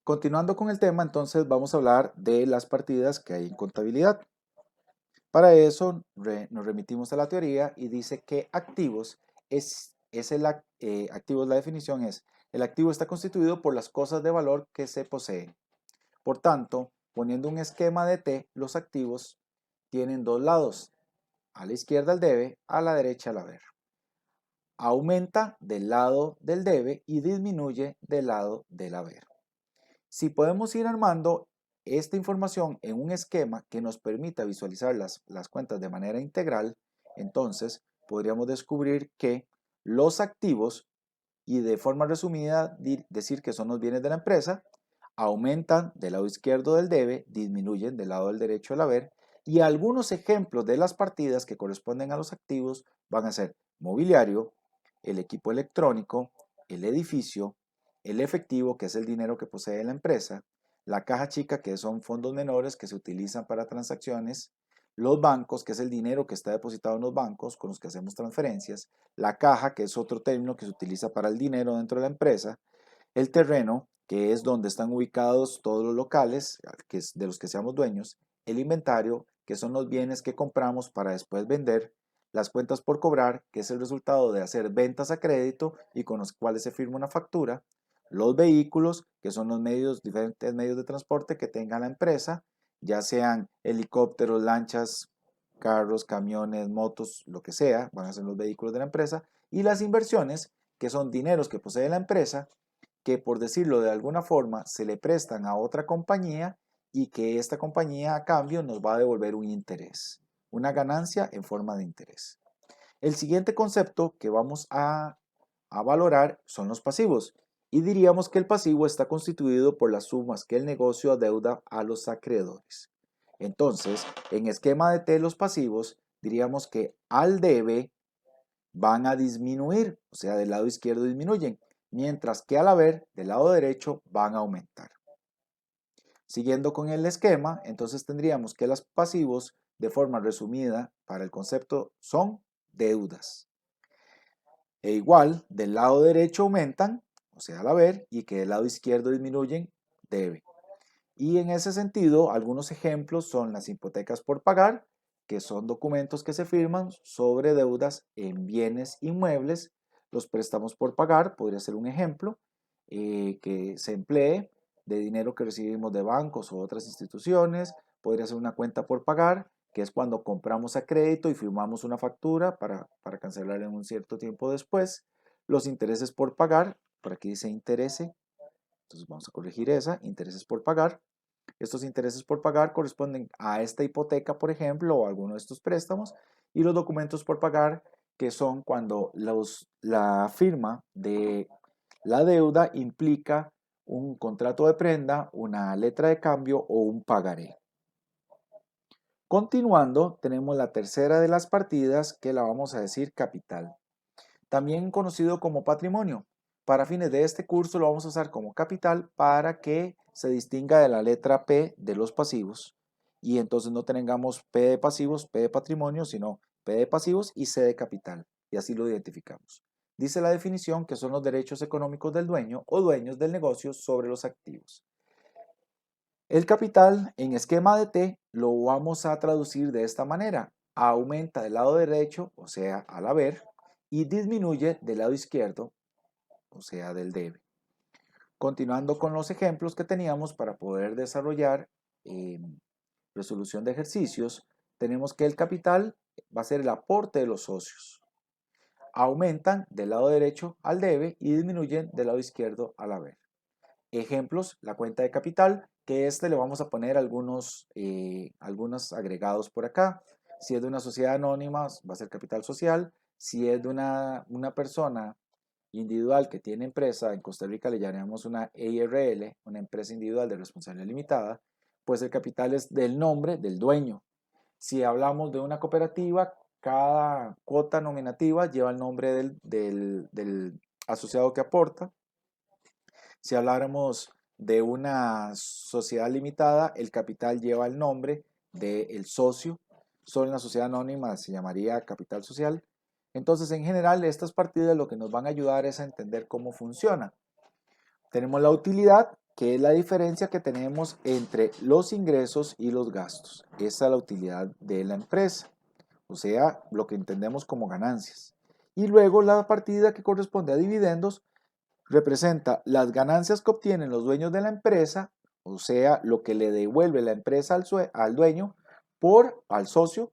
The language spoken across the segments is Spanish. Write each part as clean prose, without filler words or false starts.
Continuando con el tema, entonces vamos a hablar de las partidas que hay en contabilidad. Para eso nos remitimos a la teoría y dice que activos activos, la definición es, el activo está constituido por las cosas de valor que se poseen. Por tanto, poniendo un esquema de T, los activos tienen dos lados, a la izquierda el debe, a la derecha el haber. Aumenta del lado del debe y disminuye del lado del haber. Si podemos ir armando esta información en un esquema que nos permita visualizar las cuentas de manera integral, entonces podríamos descubrir que los activos, y de forma resumida decir que son los bienes de la empresa, aumentan del lado izquierdo del debe, disminuyen del lado del derecho del haber, y algunos ejemplos de las partidas que corresponden a los activos van a ser mobiliario, el equipo electrónico, el edificio, el efectivo, que es el dinero que posee la empresa, la caja chica, que son fondos menores que se utilizan para transacciones, los bancos, que es el dinero que está depositado en los bancos con los que hacemos transferencias, la caja, que es otro término que se utiliza para el dinero dentro de la empresa, el terreno, que es donde están ubicados todos los locales de los que seamos dueños, el inventario, que son los bienes que compramos para después vender, las cuentas por cobrar, que es el resultado de hacer ventas a crédito y con los cuales se firma una factura, los vehículos, que son los diferentes medios de transporte que tenga la empresa, ya sean helicópteros, lanchas, carros, camiones, motos, lo que sea, van a ser los vehículos de la empresa, y las inversiones, que son dineros que posee la empresa, que por decirlo de alguna forma se le prestan a otra compañía y que esta compañía a cambio nos va a devolver un interés, una ganancia en forma de interés. El siguiente concepto que vamos a valorar son los pasivos y diríamos que el pasivo está constituido por las sumas que el negocio adeuda a los acreedores. Entonces, en esquema de T los pasivos diríamos que al debe van a disminuir, o sea, del lado izquierdo disminuyen, mientras que al haber, del lado derecho, van a aumentar. Siguiendo con el esquema, entonces tendríamos que los pasivos, de forma resumida, para el concepto, son deudas. E igual, del lado derecho aumentan, o sea, al haber, y que del lado izquierdo disminuyen, debe. Y en ese sentido, algunos ejemplos son las hipotecas por pagar, que son documentos que se firman sobre deudas en bienes inmuebles. Los préstamos por pagar podría ser un ejemplo que se emplee de dinero que recibimos de bancos o otras instituciones. Podría ser una cuenta por pagar, que es cuando compramos a crédito y firmamos una factura para cancelar en un cierto tiempo después. Los intereses por pagar, por aquí dice interese, entonces vamos a corregir esa, intereses por pagar. Estos intereses por pagar corresponden a esta hipoteca, por ejemplo, o a alguno de estos préstamos, y los documentos por pagar, que son cuando la firma de la deuda implica un contrato de prenda, una letra de cambio o un pagaré. Continuando, tenemos la tercera de las partidas, que la vamos a decir capital, también conocido como patrimonio. Para fines de este curso lo vamos a usar como capital para que se distinga de la letra P de los pasivos y entonces no tengamos P de pasivos, P de patrimonio, sino P de pasivos y C de capital, y así lo identificamos. Dice la definición que son los derechos económicos del dueño o dueños del negocio sobre los activos. El capital en esquema de T lo vamos a traducir de esta manera. Aumenta del lado derecho, o sea, al haber, y disminuye del lado izquierdo, o sea, del debe. Continuando con los ejemplos que teníamos para poder desarrollar resolución de ejercicios, tenemos que el capital va a ser el aporte de los socios. Aumentan del lado derecho al debe y disminuyen del lado izquierdo al haber. Ejemplos, la cuenta de capital, que le vamos a poner algunos agregados por acá. Si es de una sociedad anónima, va a ser capital social. Si es de una persona individual que tiene empresa, en Costa Rica le llamamos una EIRL, una empresa individual de responsabilidad limitada, pues el capital es del nombre del dueño. Si hablamos de una cooperativa, cada cuota nominativa lleva el nombre del asociado que aporta. Si habláramos de una sociedad limitada, el capital lleva el nombre del socio. Solo en la sociedad anónima se llamaría capital social. Entonces, en general, estas partidas lo que nos van a ayudar es a entender cómo funciona. Tenemos la utilidad, que es la diferencia que tenemos entre los ingresos y los gastos. Esa es la utilidad de la empresa, o sea, lo que entendemos como ganancias. Y luego la partida que corresponde a dividendos representa las ganancias que obtienen los dueños de la empresa, o sea, lo que le devuelve la empresa al dueño al socio,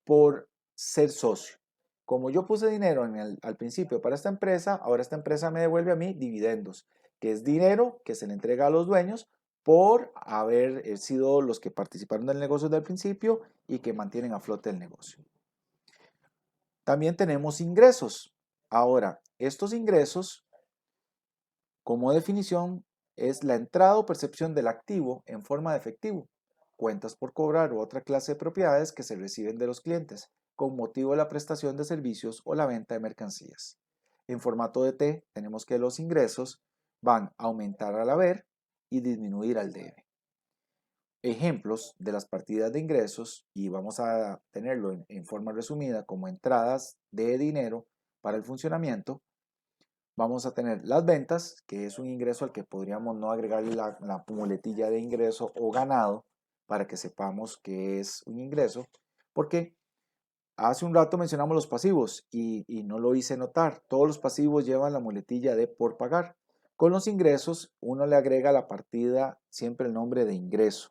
por ser socio. Como yo puse dinero al principio para esta empresa, ahora esta empresa me devuelve a mí dividendos, que es dinero que se le entrega a los dueños por haber sido los que participaron del negocio desde el principio y que mantienen a flote el negocio. También tenemos ingresos. Ahora, estos ingresos, como definición, es la entrada o percepción del activo en forma de efectivo, cuentas por cobrar u otra clase de propiedades que se reciben de los clientes con motivo de la prestación de servicios o la venta de mercancías. En formato de T tenemos que los ingresos van a aumentar al haber y disminuir al debe. Ejemplos de las partidas de ingresos, y vamos a tenerlo en forma resumida como entradas de dinero para el funcionamiento. Vamos a tener las ventas, que es un ingreso al que podríamos no agregarle la muletilla de ingreso o ganado para que sepamos que es un ingreso, porque hace un rato mencionamos los pasivos y no lo hice notar. Todos los pasivos llevan la muletilla de por pagar. Con los ingresos uno le agrega a la partida siempre el nombre de ingreso.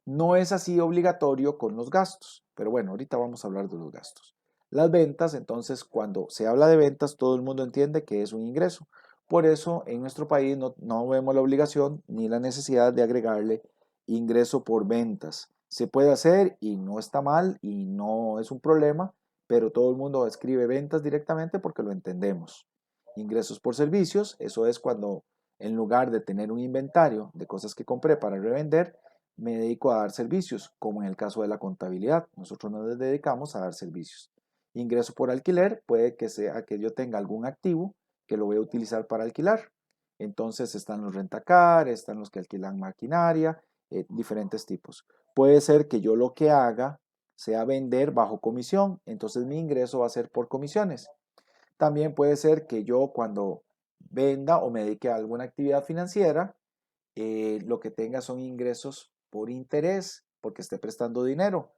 No es así obligatorio con los gastos, pero bueno, ahorita vamos a hablar de los gastos. Las ventas, entonces, cuando se habla de ventas, todo el mundo entiende que es un ingreso. Por eso, en nuestro país no vemos la obligación ni la necesidad de agregarle ingreso por ventas. Se puede hacer y no está mal y no es un problema, pero todo el mundo escribe ventas directamente porque lo entendemos. Ingresos por servicios, eso es cuando en lugar de tener un inventario de cosas que compré para revender, me dedico a dar servicios, como en el caso de la contabilidad. Nosotros nos dedicamos a dar servicios. Ingreso por alquiler puede que sea que yo tenga algún activo que lo voy a utilizar para alquilar. Entonces están los rentacar, están los que alquilan maquinaria, diferentes tipos. Puede ser que yo lo que haga sea vender bajo comisión, entonces mi ingreso va a ser por comisiones. También puede ser que yo cuando venda o me dedique a alguna actividad financiera, lo que tenga son ingresos por interés, porque esté prestando dinero.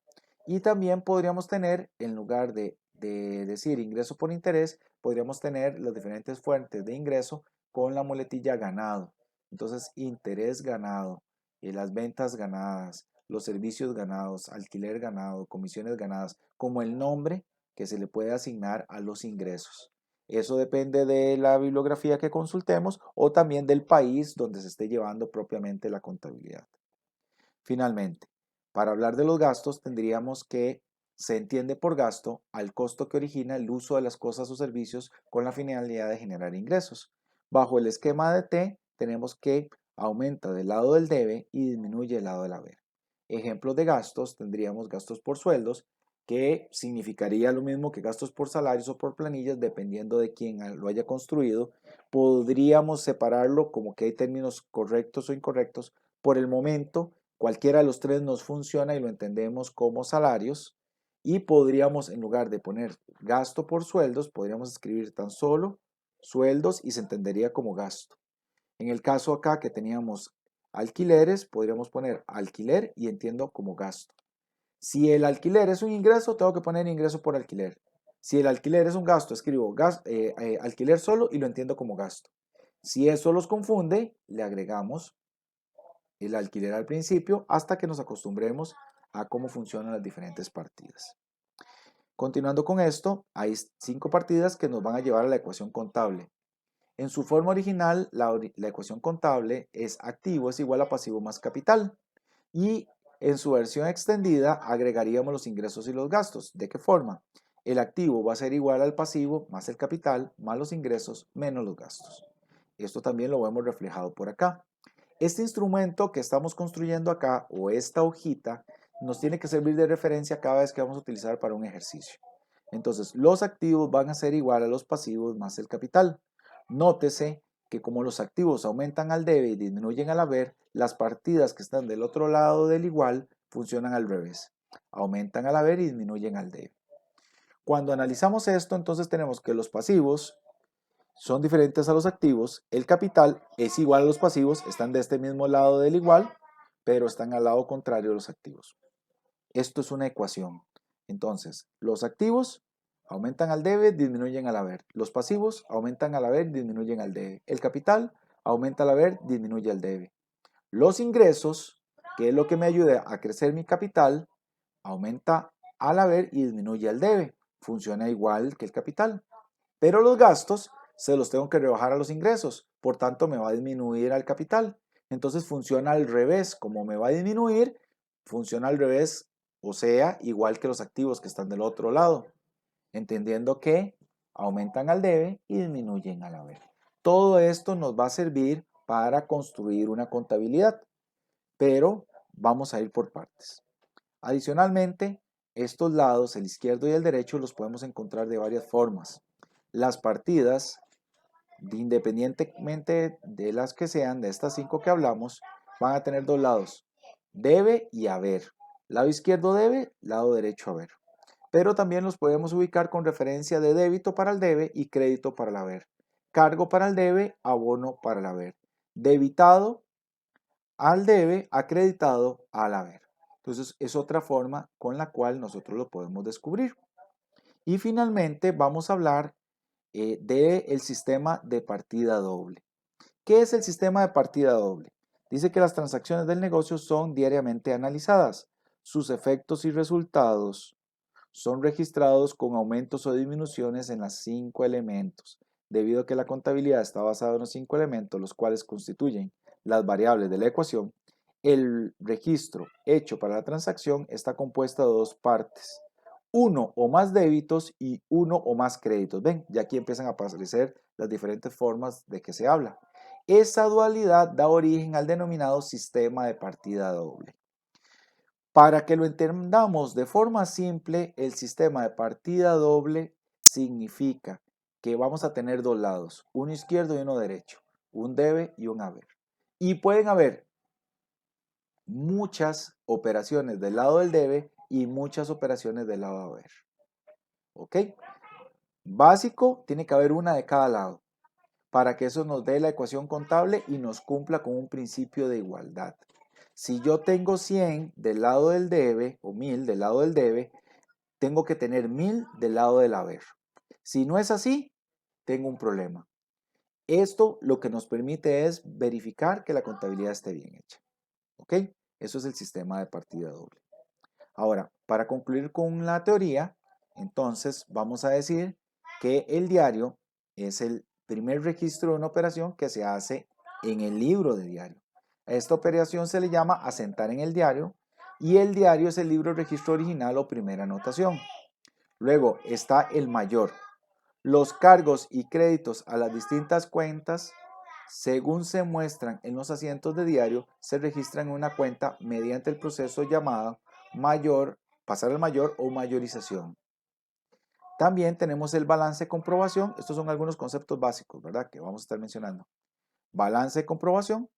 Y también podríamos tener, en lugar de decir ingreso por interés, podríamos tener las diferentes fuentes de ingreso con la muletilla ganado. Entonces, interés ganado, las ventas ganadas, los servicios ganados, alquiler ganado, comisiones ganadas, como el nombre que se le puede asignar a los ingresos. Eso depende de la bibliografía que consultemos o también del país donde se esté llevando propiamente la contabilidad. Finalmente, para hablar de los gastos tendríamos que se entiende por gasto al costo que origina el uso de las cosas o servicios con la finalidad de generar ingresos. Bajo el esquema de T tenemos que aumenta del lado del debe y disminuye del lado del haber. Ejemplos de gastos tendríamos gastos por sueldos, que significaría lo mismo que gastos por salarios o por planillas, dependiendo de quién lo haya construido. Podríamos separarlo como que hay términos correctos o incorrectos. Por el momento, cualquiera de los tres nos funciona y lo entendemos como salarios. Y podríamos, en lugar de poner gasto por sueldos, podríamos escribir tan solo sueldos y se entendería como gasto. En el caso acá que teníamos alquileres, podríamos poner alquiler y entiendo como gasto. Si el alquiler es un ingreso, tengo que poner ingreso por alquiler. Si el alquiler es un gasto, escribo alquiler solo y lo entiendo como gasto. Si eso los confunde, le agregamos el alquiler al principio hasta que nos acostumbremos a cómo funcionan las diferentes partidas. Continuando con esto, hay 5 partidas que nos van a llevar a la ecuación contable. En su forma original, la ecuación contable es activo es igual a pasivo más capital. Y en su versión extendida agregaríamos los ingresos y los gastos. ¿De qué forma? El activo va a ser igual al pasivo más el capital más los ingresos menos los gastos. Esto también lo vemos reflejado por acá. Este instrumento que estamos construyendo acá o esta hojita nos tiene que servir de referencia cada vez que vamos a utilizar para un ejercicio. Entonces, los activos van a ser igual a los pasivos más el capital. Nótese que como los activos aumentan al debe y disminuyen al haber, las partidas que están del otro lado del igual funcionan al revés. Aumentan al haber y disminuyen al debe. Cuando analizamos esto, entonces tenemos que los pasivos son diferentes a los activos. El capital es igual a los pasivos, están de este mismo lado del igual, pero están al lado contrario de los activos. Esto es una ecuación. Entonces, los activos aumentan al debe, disminuyen al haber. Los pasivos aumentan al haber, disminuyen al debe. El capital aumenta al haber, disminuye al debe. Los ingresos, que es lo que me ayuda a crecer mi capital, aumenta al haber y disminuye al debe. Funciona igual que el capital. Pero los gastos se los tengo que rebajar a los ingresos, por tanto me va a disminuir al capital. Entonces funciona al revés, como me va a disminuir, funciona al revés, o sea, igual que los activos que están del otro lado, entendiendo que aumentan al debe y disminuyen al haber. Todo esto nos va a servir para construir una contabilidad, pero vamos a ir por partes. Adicionalmente, estos lados, el izquierdo y el derecho, los podemos encontrar de varias formas. Las partidas, independientemente de las que sean, de estas 5 que hablamos, van a tener dos lados, debe y haber. Lado izquierdo debe, lado derecho haber. Pero también los podemos ubicar con referencia de débito para el debe y crédito para el haber. Cargo para el debe, abono para el haber. Debitado al debe, acreditado al haber. Entonces es otra forma con la cual nosotros lo podemos descubrir. Y finalmente vamos a hablar del sistema de partida doble. ¿Qué es el sistema de partida doble? Dice que las transacciones del negocio son diariamente analizadas. Sus efectos y resultados son registrados con aumentos o disminuciones en los 5 elementos. Debido a que la contabilidad está basada en los 5 elementos, los cuales constituyen las variables de la ecuación, el registro hecho para la transacción está compuesto de dos partes. Uno o más débitos y uno o más créditos. Ven, ya aquí empiezan a aparecer las diferentes formas de que se habla. Esa dualidad da origen al denominado sistema de partida doble. Para que lo entendamos de forma simple, el sistema de partida doble significa que vamos a tener dos lados, uno izquierdo y uno derecho, un debe y un haber. Y pueden haber muchas operaciones del lado del debe y muchas operaciones del lado haber. ¿Ok? Básico, tiene que haber una de cada lado para que eso nos dé la ecuación contable y nos cumpla con un principio de igualdad. Si yo tengo 100 del lado del debe o 1000 del lado del debe, tengo que tener 1000 del lado del haber. Si no es así, tengo un problema. Esto lo que nos permite es verificar que la contabilidad esté bien hecha. ¿Ok? Eso es el sistema de partida doble. Ahora, para concluir con la teoría, entonces vamos a decir que el diario es el primer registro de una operación que se hace en el libro de diario. A esta operación se le llama asentar en el diario y el diario es el libro de registro original o primera anotación. Luego está el mayor. Los cargos y créditos a las distintas cuentas, según se muestran en los asientos de diario, se registran en una cuenta mediante el proceso llamado mayor, pasar al mayor o mayorización. También tenemos el balance de comprobación. Estos son algunos conceptos básicos, ¿verdad? Que vamos a estar mencionando. Balance de comprobación.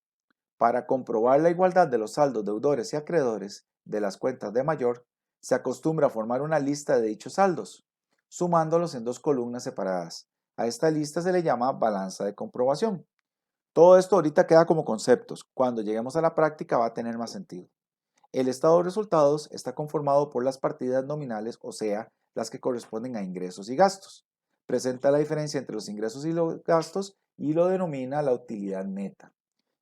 Para comprobar la igualdad de los saldos deudores y acreedores de las cuentas de mayor, se acostumbra a formar una lista de dichos saldos, sumándolos en dos columnas separadas. A esta lista se le llama balanza de comprobación. Todo esto ahorita queda como conceptos. Cuando lleguemos a la práctica va a tener más sentido. El estado de resultados está conformado por las partidas nominales, o sea, las que corresponden a ingresos y gastos. Presenta la diferencia entre los ingresos y los gastos y lo denomina la utilidad neta.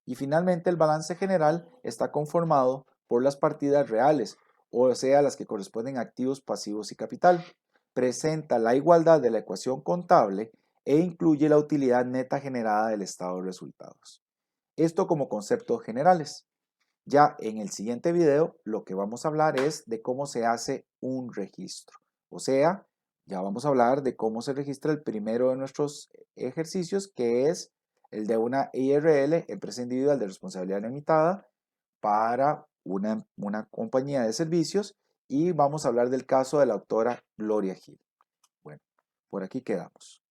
Y finalmente el balance general está conformado por las partidas reales, o sea, las que corresponden a activos, pasivos y capital. Presenta la igualdad de la ecuación contable e incluye la utilidad neta generada del estado de resultados. Esto como conceptos generales. Ya en el siguiente video lo que vamos a hablar es de cómo se hace un registro. O sea, ya vamos a hablar de cómo se registra el primero de nuestros ejercicios, que es el de una IRL, empresa individual de responsabilidad limitada, para una compañía de servicios, y vamos a hablar del caso de la autora Gloria Gil. Bueno, por aquí quedamos.